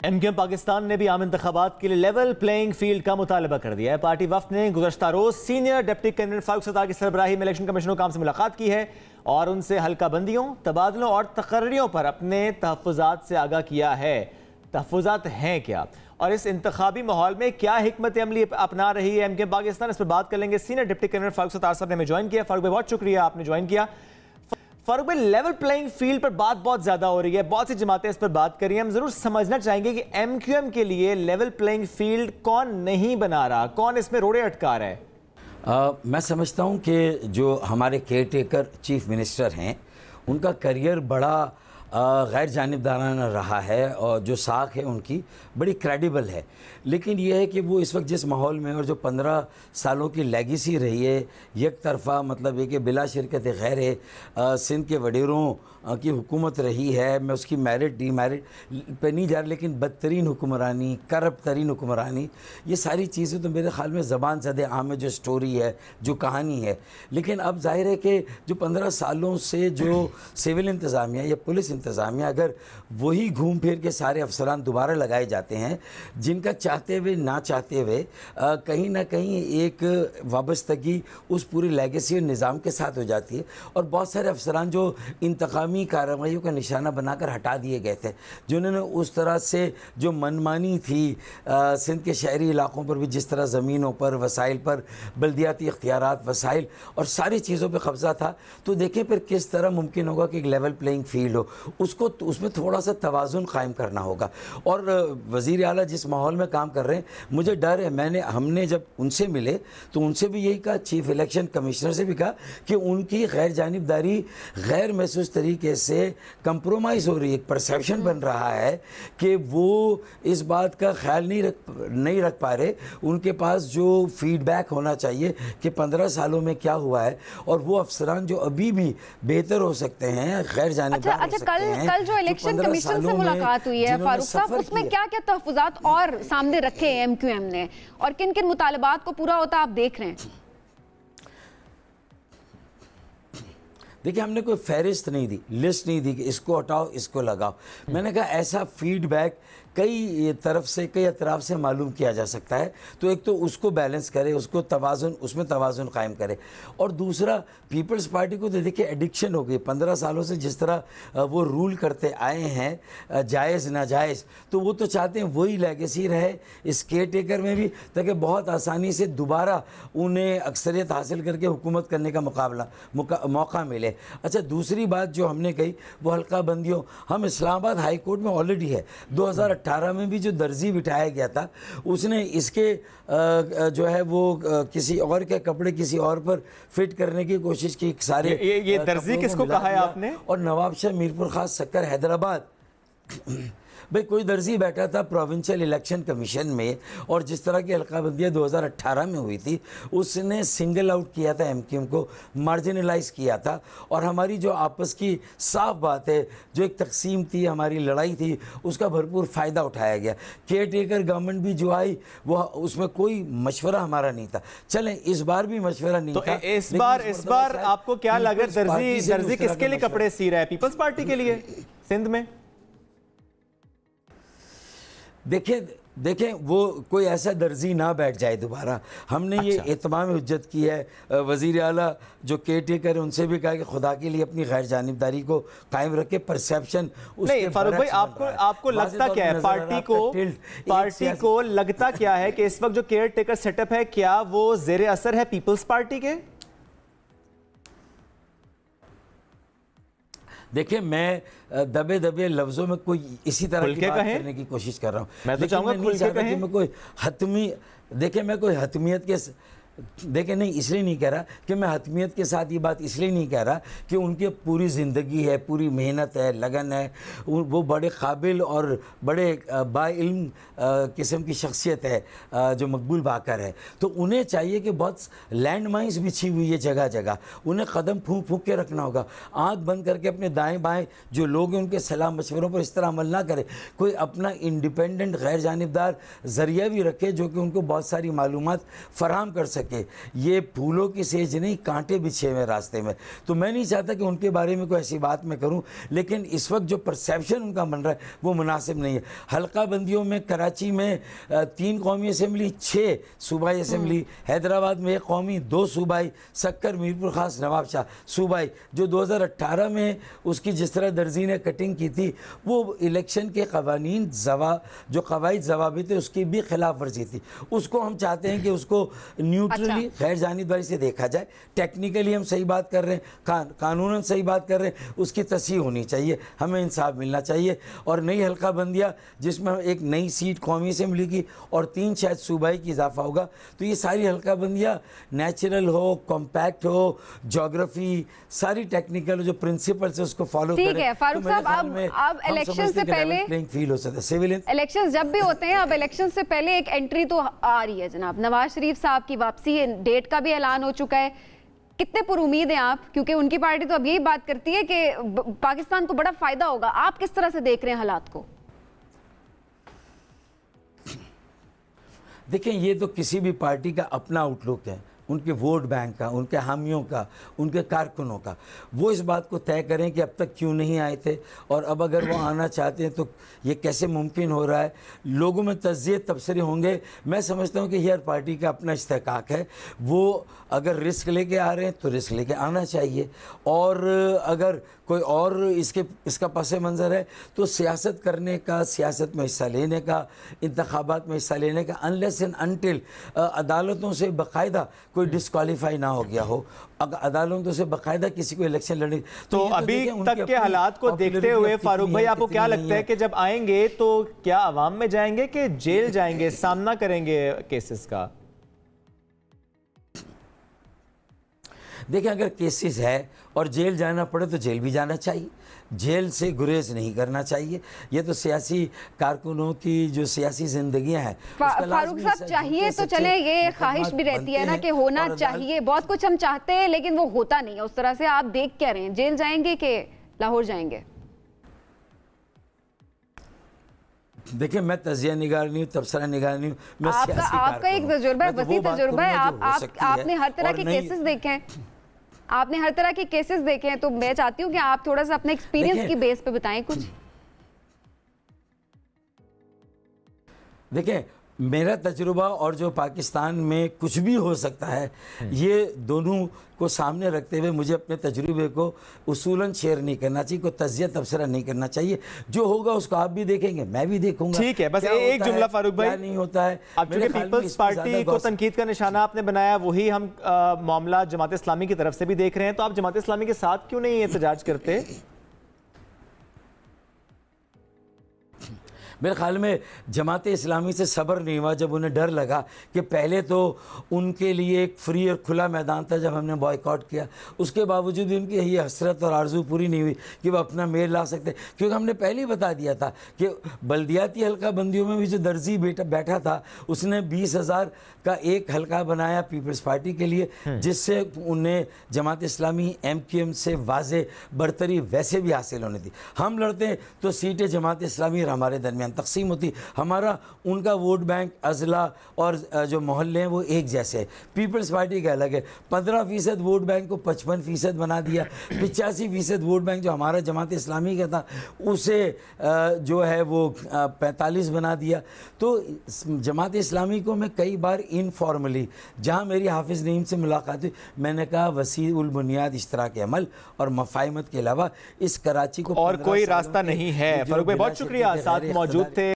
MQM Pakistan ने भी आम इंतखाबात के लिए लेवल प्लेइंग फील्ड का मुतालबा कर दिया है। पार्टी वफ्द ने गुज़श्ता रोज senior deputy cabinet Farooq Sattar की सरबराही में इलेक्शन कमीशन काम से मुलाकात की है और उनसे हल्का बंदियों, तबादलों और तकर्रियों पर अपने तहफ़्फ़ुज़ात से आगाह किया है। तहफ़्फ़ुज़ात हैं क्या और इस इंतखाबी माहौल में क्या हिकमत अमली अपना रही है एमक्यूएम पाकिस्तान, इस पर बात कर लेंगे। Senior deputy cabinet Farooq Sattar साहब ने हमें ज्वाइन किया। फारूक भाई बहुत शुक्रिया, आपने ज्वाइन किया। फारूक भाई, लेवल प्लेइंग फील्ड पर बात बहुत ज्यादा हो रही है, बहुत सी जमातें इस पर बात कर रही हैं। हम जरूर समझना चाहेंगे कि एमक्यूएम के लिए लेवल प्लेइंग फील्ड कौन नहीं बना रहा, कौन इसमें रोड़े अटका रहा है? मैं समझता हूं कि जो हमारे केयर टेकर चीफ मिनिस्टर हैं उनका करियर बड़ा गैर जानिबदाराना रहा है और जो साख है उनकी बड़ी क्रेडिबल है। लेकिन यह है कि वो इस वक्त जिस माहौल में और जो 15 सालों की लेगेसी रही है एक तरफ़ा, मतलब ये कि बिला शिरकत गैर सिंध के वडेरों की हुकूमत रही है। मैं उसकी मेरिट डीमेरिट पे नहीं जा रहा, लेकिन बदतरीन हुक्मरानी, करप्ट तरीन हुक्मरानी, ये सारी चीज़ें तो मेरे ख्याल में ज़बान ज़द आम में जो स्टोरी है, जो कहानी है। लेकिन अब जाहिर है कि जो 15 सालों से जो सिविल इंतज़ामिया या पुलिस इंतज़ामिया, अगर वही घूम फिर के सारे अफसरान दोबारा लगाए जाते हैं जिनका चाहते हुए ना चाहते हुए कहीं ना कहीं एक वाबस्तगी उस पूरी लेगेसी और निज़ाम के साथ हो जाती है। और बहुत सारे अफसरान जो इंतकामी कार्रवाइयों का निशाना बनाकर हटा दिए गए थे, जिन्होंने उस तरह से जो मनमानी थी सिंध के शहरी इलाकों पर भी, जिस तरह ज़मीनों पर, वसाइल पर, बल्दियाती इख्तियारात, वसाइल और सारी चीज़ों पर कब्ज़ा था, तो देखें फिर किस तरह मुमकिन होगा कि एक लेवल प्लेइंग फील्ड हो। उसको उसमें थोड़ा सा तवाज़ुन कायम करना होगा। और वज़ीर आला जिस माहौल में काम कर रहे हैं, मुझे डर है, हमने जब उनसे मिले तो उनसे भी यही कहा, चीफ इलेक्शन कमिश्नर से भी कहा कि उनकी गैर जानिबदारी गैर महसूस तरीके से कंप्रोमाइज़ हो रही है। एक परसेप्शन बन रहा है कि वो इस बात का ख्याल नहीं रख पा रहे। उनके पास जो फीडबैक होना चाहिए कि 15 सालों में क्या हुआ है, और वो अफसरान जो अभी भी बेहतर हो सकते हैं, गैर जानिबदार हो सकते हैं। कल जो इलेक्शन कमीशन से मुलाकात हुई है फारूक साहब, उसमें क्या क्या तहफ़्फ़ुज़ात और सामने रखे हैं एमक्यूएम ने, और किन किन मुतालबात को पूरा होता आप देख रहे हैं? देखिए, हमने कोई फहरिस्त नहीं दी, लिस्ट नहीं दी कि इसको हटाओ इसको लगाओ। मैंने कहा ऐसा फीडबैक कई तरफ से, कई अतराफ से मालूम किया जा सकता है। तो एक तो उसको बैलेंस करे, उसको तवाज़ुन, उसमें तवाज़ुन कायम करे। और दूसरा, पीपल्स पार्टी को तो देखिए एडिक्शन हो गई 15 सालों से, जिस तरह वो रूल करते आए हैं, जायज़ नाजायज़, तो वो तो चाहते हैं वही लेगेसी रहे इस केयर टेकर में भी, ताकि बहुत आसानी से दोबारा उन्हें अक्सरियत हासिल करके हुकूमत करने का मौका मिले। अच्छा, दूसरी बात जो हमने कही वो हल्का बंदियों, हम इस्लामाबाद हाई कोर्ट में ऑलरेडी है। 2018 में भी जो दर्जी बिठाया गया था, उसने इसके जो है वो किसी और के कपड़े किसी और पर फिट करने की कोशिश की। सारे ये दर्जी किसको कहा है आपने? और नवाब शाह मीरपुर खास सक्कर हैदराबाद, भाई कोई दर्जी बैठा था प्रोविंशियल इलेक्शन कमीशन में, और जिस तरह की हल्काबंदियाँ 2018 में हुई थी, उसने सिंगल आउट किया था एमक्यूएम को, मार्जिनलाइज किया था। और हमारी जो आपस की साफ बात है, जो एक तकसीम थी, हमारी लड़ाई थी, उसका भरपूर फ़ायदा उठाया गया। केयर टेकर गवर्नमेंट भी जो आई, वो उसमें कोई मशवरा हमारा नहीं था। चलें, इस बार भी मशवरा नहीं था। इस बार आपको क्या लगा, दर्जी किसके लिए कपड़े सी रहा है? पीपल्स पार्टी के लिए सिंध में? देखें वो कोई ऐसा दर्जी ना बैठ जाए दोबारा। हमने ये इत्माम हुज्जत की है। वज़ीर आला जो केयर टेकर है उनसे भी कहा कि खुदा के लिए अपनी गैर जानिबदारी को कायम रखे। परसेप्शन नहीं, फारूक भाई, आपको लगता क्या है, पार्टी को लगता क्या है कि इस वक्त जो केयर टेकर सेटअप है, क्या वो ज़ेरे असर है पीपल्स पार्टी के? देखिए, मैं दबे दबे लफ्जों में कोई इसी तरह की बात करने की कोशिश कर रहा हूँ। मैं तो चाहूंगा खुल के कहें। मैं कोई हतमियत के देखें, नहीं इसलिए नहीं कह रहा कि मैं हतमियत के साथ ये बात इसलिए नहीं कह रहा कि उनकी पूरी ज़िंदगी है, पूरी मेहनत है, लगन है, वो बड़े काबिल और बड़े बाइल्म किस्म की शख्सियत है जो मकबूल बाकर है। तो उन्हें चाहिए कि बहुत लैंड माइन्स बिछी हुई है जगह जगह, उन्हें कदम फूंक फूंक के रखना होगा। आँख बंद करके अपने दाएँ बाएँ जो लोग हैं उनके सलाह मशवरों पर इस तरह अमल ना करे। कोई अपना इंडिपेंडेंट गैर जानिबदार ज़रिया भी रखे जो कि उनको बहुत सारी मालूमात फराहम कर सके। सके। ये फूलों की सेज नहीं, कांटे बिछे हुए रास्ते में। तो मैं नहीं चाहता कि उनके बारे में कोई ऐसी बात मैं करूं, लेकिन इस वक्त जो परसेप्शन उनका बन रहा है वो मुनासिब नहीं है। हल्का बंदियों में कराची में 3 कौमी असम्बली, 6 सूबाई असम्बली, हैदराबाद में 1 कौमी, 2 सूबाई, सक्कर, मीरपुर खास, नवाब शाह सूबाई, जो 2018 में उसकी जिस तरह दर्जी ने कटिंग की थी, वो इलेक्शन के कवानीन जो कवायद ज़वाबित थे उसकी भी खिलाफ वर्जी थी। उसको हम चाहते हैं कि उसको न्यूट्रली गैर जानिबदारी से देखा जाए। टेक्निकली हम सही बात कर रहे हैं, कानूनन सही बात कर रहे हैं, उसकी तस्हीह होनी चाहिए, हमें इंसाफ मिलना चाहिए। और नई हल्का बंदियाँ जिसमें एक नई सीट कौमी असम्बली की और 3 शायद सूबाई की इजाफा होगा, तो ये सारी हल्का बंदियाँ नेचुरल हो, कॉम्पैक्ट हो, जोग्राफी सारी टेक्निकल जो प्रिंसिपल्स है उसको फॉलो करें। ठीक है फारूक साहब, अब इलेक्शन से पहले फील हो सकता है। सिविल इलेक्शन जब भी होते हैं, अब इलेक्शन से पहले एक एंट्री तो आ रही है जनाब, नवाज शरीफ साहब की वापसी, डेट का भी ऐलान हो चुका है। कितने पुरुमीद हैं आप, क्योंकि उनकी पार्टी तो अब यही बात करती है कि पाकिस्तान को बड़ा फायदा होगा। आप किस तरह से देख रहे हैं हालात को? देखें, ये तो किसी भी पार्टी का अपना आउटलुक है, उनके वोट बैंक का, उनके हामियों का, उनके कारकुनों का। वो इस बात को तय करें कि अब तक क्यों नहीं आए थे और अब अगर वो आना चाहते हैं तो ये कैसे मुमकिन हो रहा है। लोगों में तज़्ज़िये तबसरे होंगे। मैं समझता हूँ कि हर पार्टी का अपना इस्तेकाक है। वो अगर रिस्क लेके आ रहे हैं तो रिस्क लेके आना चाहिए, और अगर कोई और इसका पस मंज़र है तो सियासत करने का, सियासत में हिस्सा लेने का, इंतखाबात में हिस्सा लेने का, अनलेस एंड अनटिल अदालतों से बाकायदा कोई डिस्क्वालीफाई ना हो गया हो, अगर अदालतों से बाकायदा किसी को इलेक्शन लड़ने। तो अभी तक के हालात को देखते हुए फारूक भाई, आपको क्या लगता है कि जब आएंगे तो क्या अवाम में जाएंगे कि जेल जाएंगे, सामना करेंगे केसेस का? देखिए, अगर केसेस है और जेल जाना पड़े तो जेल भी जाना चाहिए, जेल से गुरेज नहीं करना चाहिए। ये तो सियासी कारकुनों की जो सियासी जिंदगियां हैं। फारूक साहब, चाहिए तो चले, ये ख्वाहिश भी रहती है ना कि होना चाहिए, बहुत कुछ हम चाहते हैं लेकिन वो होता नहीं है उस तरह से। आप देख क्या रहे हैं, जेल जाएंगे कि लाहौर जाएंगे? देखिए, मैं तजिया निगार नहीं हूँ, तबसरा निगार नहीं हूँ, मैं आपका एक तजुर्बा है, वसी तजुर्बा है। आपने हर तरह के केसेस देखे हैं, आपने हर तरह के केसेस देखे हैं, तो मैं चाहती हूँ कि आप थोड़ा सा अपने एक्सपीरियंस की बेस पे बताएं कुछ। देखें, मेरा तजुर्बा और जो पाकिस्तान में कुछ भी हो सकता है, ये दोनों को सामने रखते हुए मुझे अपने तजुर्बे को उसूलन शेयर नहीं करना चाहिए, कोई तज़्ज़िया तबसरा नहीं करना चाहिए। जो होगा उसको आप भी देखेंगे, मैं भी देखूंगा। ठीक है, बस एक जुमला फारूक भाई, क्या नहीं होता है। अब चूंकि पीपल्स पार्टी को तनकीद का निशाना आपने बनाया, वही हम मामला जमात इस्लामी की तरफ से भी देख रहे हैं, तो आप जमात इस्लामी के साथ क्यों नहीं एहतजाज करते? मेरे ख्याल में जमात इस्लामी से सब्र नहीं हुआ जब उन्हें डर लगा कि पहले तो उनके लिए एक फ्री और खुला मैदान था जब हमने बॉयकॉट किया, उसके बावजूद उनकी ये हसरत और आरजू पूरी नहीं हुई कि वह अपना मेल ला सकते, क्योंकि हमने पहले ही बता दिया था कि बल्दियाती हल्का बंदियों में भी जो दर्जी बैठा था उसने 20,000 का एक हल्का बनाया पीपल्स पार्टी के लिए, जिससे उन्हें जमात इस्लामी MQM से वाज़े बरतरी वैसे भी हासिल होने थी। हम लड़ते तो सीटें जमात इस्लामी और हमारे दरमियान तकसीम होती, हमारा उनका वोट बैंक, अजला और जो मोहल्ले हैं वो एक जैसे है। पीपल्स पार्टी का अलग है। 15% वोट बैंक को 55% बना दिया, 85% वोट बैंक जो हमारा जमात इस्लामी का था उसे जो है वो 45 बना दिया। तो जमात इस्लामी को मैं कई बार इनफॉर्मली, जहाँ मेरी हाफिज़ नईम से मुलाकात हुई, मैंने कहा वसी उल बुनियाद इश्तराक अमल और मफाहिमत के अलावा इस कराची को और कोई रास्ता नहीं है। फारूक भाई बहुत शुक्रिया, साथ मौजूद थे।